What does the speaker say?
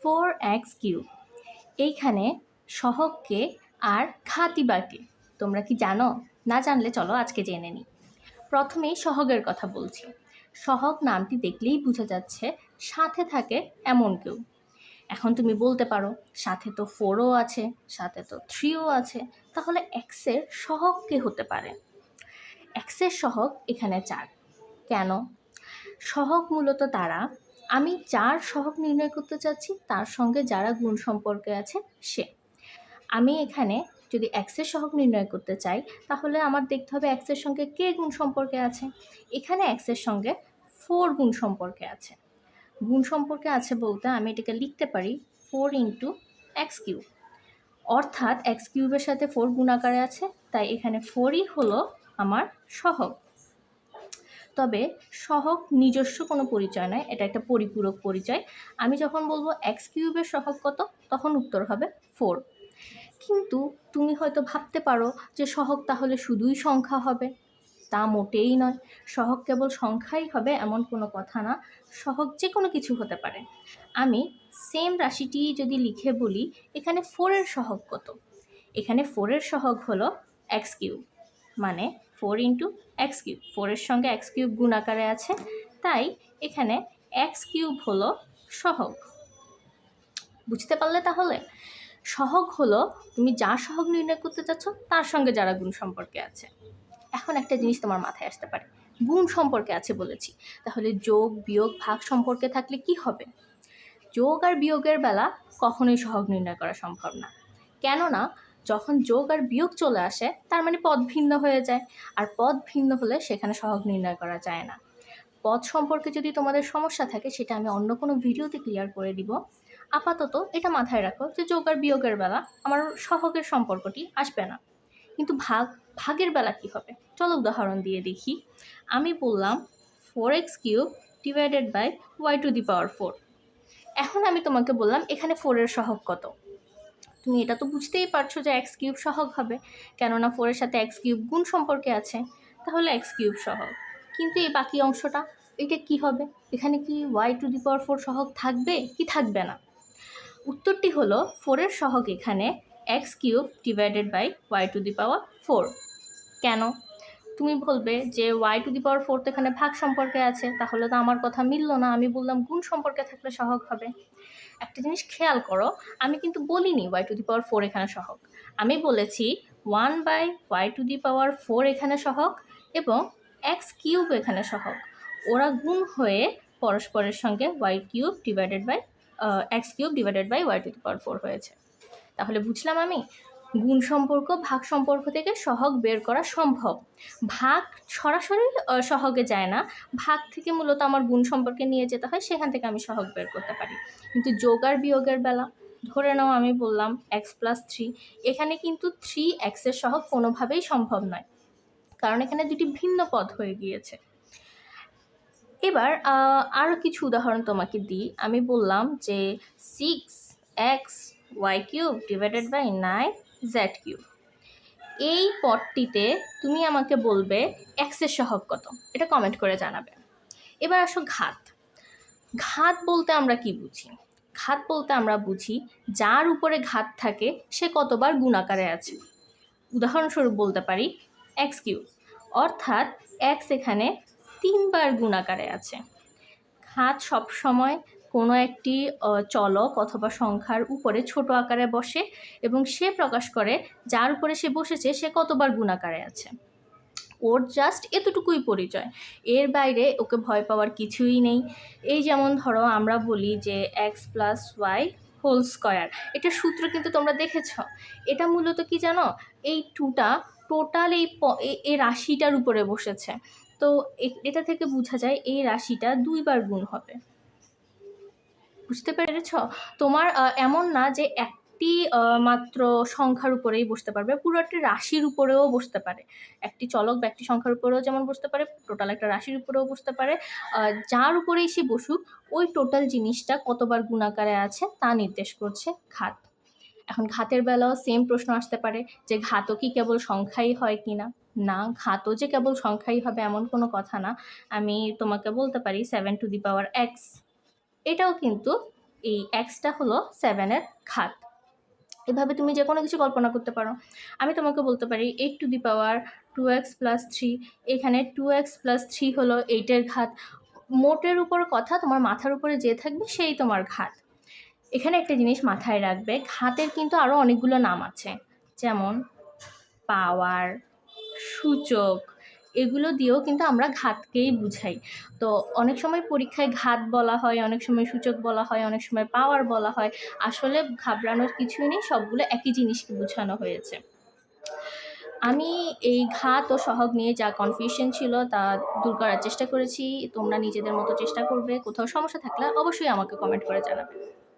4x³ এইখানে সহগকে আর ঘাতই বাকে তোমরা কি জানো? না জানলে চলো আজকে জেনে নিই। প্রথমেই সহগের কথা বলছি। সহগ নামটি দেখলেই বোঝা যাচ্ছে সাথে থাকে এমন কেউ। এখন তুমি বলতে পারো সাথে তো 4ও আছে, সাথে তো 3ও আছে, তাহলে এক্সের সহগ কে হতে পারে? এক্সের সহগ এখানে 4। কেন? সহগ মূলত তারা, আমি যার সহগ নির্ণয় করতে চাচ্ছি তার সঙ্গে যারা গুণ সম্পর্কে আছে সে। আমি এখানে যদি এক্সের সহগ নির্ণয় করতে চাই তাহলে আমার দেখতে হবে এক্সের সঙ্গে কে গুণ সম্পর্কে আছে। এখানে এক্সের সঙ্গে 4 গুণ সম্পর্কে আছে। গুণ সম্পর্কে আছে বলতে আমি এটাকে লিখতে পারি 4 × x³, অর্থাৎ x³ সাথে 4 গুণ আকারে আছে, তাই এখানে 4ই হলো আমার সহগ। তবে সহগ নিজস্ব কোনো পরিচয় নয়, এটা একটা পরিপূরক পরিচয়। আমি যখন বলবো x³ সহগ কত, তখন উত্তর হবে 4। কিন্তু তুমি হয়তো ভাবতে পারো যে সহগ তাহলে শুধুই সংখ্যা হবে। তা মোটেই নয়। সহগ কেবল সংখ্যাই হবে এমন কোনো কথা না, সহগ যে কোনো কিছু হতে পারে। আমি সেম রাশিটি যদি লিখে বলি এখানে 4-এর সহগ কত, এখানে 4-এর সহগ হলো x³, মানে 4 × x³। 4-এর সঙ্গে x³ গুণ আকারে আছে, তাই এখানে x³ হলো সহগ। বুঝতে পারলে? তাহলে সহগ হলো তুমি যার সহগ নির্ণয় করতে চাচ্ছ তার সঙ্গে যারা গুণ সম্পর্কে আছে। এখন একটা জিনিস তোমার মাথায় আসতে পারে, গুণ সম্পর্কে আছে বলেছি, তাহলে যোগ বিয়োগ ভাগ সম্পর্কে থাকলে কি হবে? যোগ আর বিয়োগের বেলা কখনোই সহগ নির্ণয় করা সম্ভব না। কেননা যখন যোগ আর বিয়োগ চলে আসে তার মানে পদ ভিন্ন হয়ে যায়, আর পদ ভিন্ন হলে সেখানে সহগ নির্ণয় করা যায় না। পদ সম্পর্কে যদি তোমাদের সমস্যা থাকে সেটা আমি অন্য কোনো ভিডিওতে ক্লিয়ার করে দিব। আপাতত এটা মাথায় রাখো যে যোগ আর বিয়োগের বেলা আমার সহগের সম্পর্কটি আসবে না। কিন্তু ভাগের বেলা কি হবে? চলো উদাহরণ দিয়ে দেখি। আমি বললাম 4x³ / y⁴। এখন আমি তোমাকে বললাম এখানে 4-এর সহগ কত। তুমি এটা তো বুঝতেই পারছো যে x³ সহগ হবে, কেননা 4-এর সাথে x³ গুণ সম্পর্কে আছে, তাহলে x³ সহগ। কিন্তু এই বাকি অংশটা, এটা কি হবে? এখানে কি y⁴ সহগ থাকবে কি থাকবে না? উত্তরটি হলো 4-এর সহগ এখানে x³ / y⁴। কেন? তুমি বলবে যে y⁴ তো এখানে ভাগ সম্পর্কে আছে, তাহলে তো আমার কথা মিলল না। আমি বললাম গুণ সম্পর্কে থাকলে সহগ হবে। একটা জিনিস খেয়াল করো, আমি কিন্তু বলিনি y⁴ এখানে সহগ, আমি বলেছি 1/y⁴ এখানে সহগ এবং x³ এখানে সহগ। ওরা গুণ হয়ে পরস্পরের সঙ্গে x³ y⁴ হয়েছে। তাহলে বুঝলাম আমি গুণ সম্পর্ক ভাগ সম্পর্ক থেকে সহগ বের করা সম্ভব। ভাগ সরাসরি সহগে যায় না, ভাগ থেকে মূলত আমার গুণ সম্পর্কে নিয়ে যেতে হয়, সেখান থেকে আমি সহগ বের করতে পারি। কিন্তু যোগ আর বিয়োগের বেলা ধরে নাও আমি বললাম x+3, এখানে কিন্তু 3x-এর সহগ কোনোভাবেই সম্ভব নয়, কারণ এখানে দুটি ভিন্ন পদ হয়ে গিয়েছে। এবার আরও কিছু উদাহরণ তোমাকে দিই। আমি বললাম যে 6xy³ / 9z³। এই পদটিতে তুমি আমাকে বলবে x-এর সহগ কত, এটা কমেন্ট করে জানাবে। এবার আসো ঘাত। ঘাত বলতে আমরা কি বুঝি? ঘাত বলতে আমরা বুঝি যার উপরে ঘাত থাকে সে কতবার গুণ আকারে আছে। উদাহরণস্বরূপ বলতে পারি x³, অর্থাৎ x এখানে 3বার গুণ আকারে আছে। ঘাত সবসময় কোনো একটি চলক অথবা সংখ্যার উপরে ছোট আকারে বসে এবং সে প্রকাশ করে যার উপরে সে বসেছে সে কতবার গুণ আকারে আছে। ওর জাস্ট এতটুকুই পরিচয়, এর বাইরে ওকে ভয় পাওয়ার কিছুই নেই। এই যেমন ধরো আমরা বলি যে x+y², এটার সূত্র কিন্তু তোমরা দেখেছ। এটা মূলত কি জানো? এই 2টা টোটাল এই রাশিটার উপরে বসেছে, তো এটা থেকে বোঝা যায় এই রাশিটা 2বার গুণ হবে। বুঝতে পেরেছ? তোমার এমন না যে একটি মাত্র সংখ্যার উপরেই বসতে পারবে, পুরো একটি রাশির উপরেও বসতে পারে। একটি চলক বা একটি সংখ্যার উপরেও যেমন বসতে পারে, টোটাল একটা রাশির উপরেও বসতে পারে। যার উপরেই সে বসুক ওই টোটাল জিনিসটা কতবার গুণ আকারে আছে তা নির্দেশ করছে ঘাত। এখন ঘাতের বেলাও সেম প্রশ্ন আসতে পারে যে ঘাতও কি কেবল সংখ্যাই হয় কি না? না, ঘাতও যে কেবল সংখ্যাই হবে এমন কোনো কথা না। আমি তোমাকে বলতে পারি 7 to the power x, এটাও কিন্তু এই এক্সটা হলো 7-এর ঘাত। এভাবে তুমি যে কোনো কিছু কল্পনা করতে পারো। আমি তোমাকে বলতে পারি 8 to the power 2x + 3, এখানে 2x + 3 হলো 8-এর ঘাত। মোটের উপর কথা, তোমার মাথার উপরে যে থাকবে সেই তোমার ঘাত। এখানে একটা জিনিস মাথায় রাখবে, ঘাতের কিন্তু আরও অনেকগুলো নাম আছে, যেমন পাওয়ার, সূচক, এগুলো দিয়েও কিন্তু আমরা ঘাতকেই বুঝাই। তো অনেক সময় পরীক্ষায় ঘাত বলা হয়, অনেক সময় সূচক বলা হয়, অনেক সময় পাওয়ার বলা হয়। আসলে ঘাবড়ানোর কিছুই নেই, সবগুলো একই জিনিসকে বোঝানো হয়েছে। আমি এই ঘাত ও সহগ নিয়ে যা কনফিউশন ছিল তা দূর করার চেষ্টা করেছি। তোমরা নিজেদের মতো চেষ্টা করবে। কোথাও সমস্যা থাকলে অবশ্যই আমাকে কমেন্ট করে জানাবে।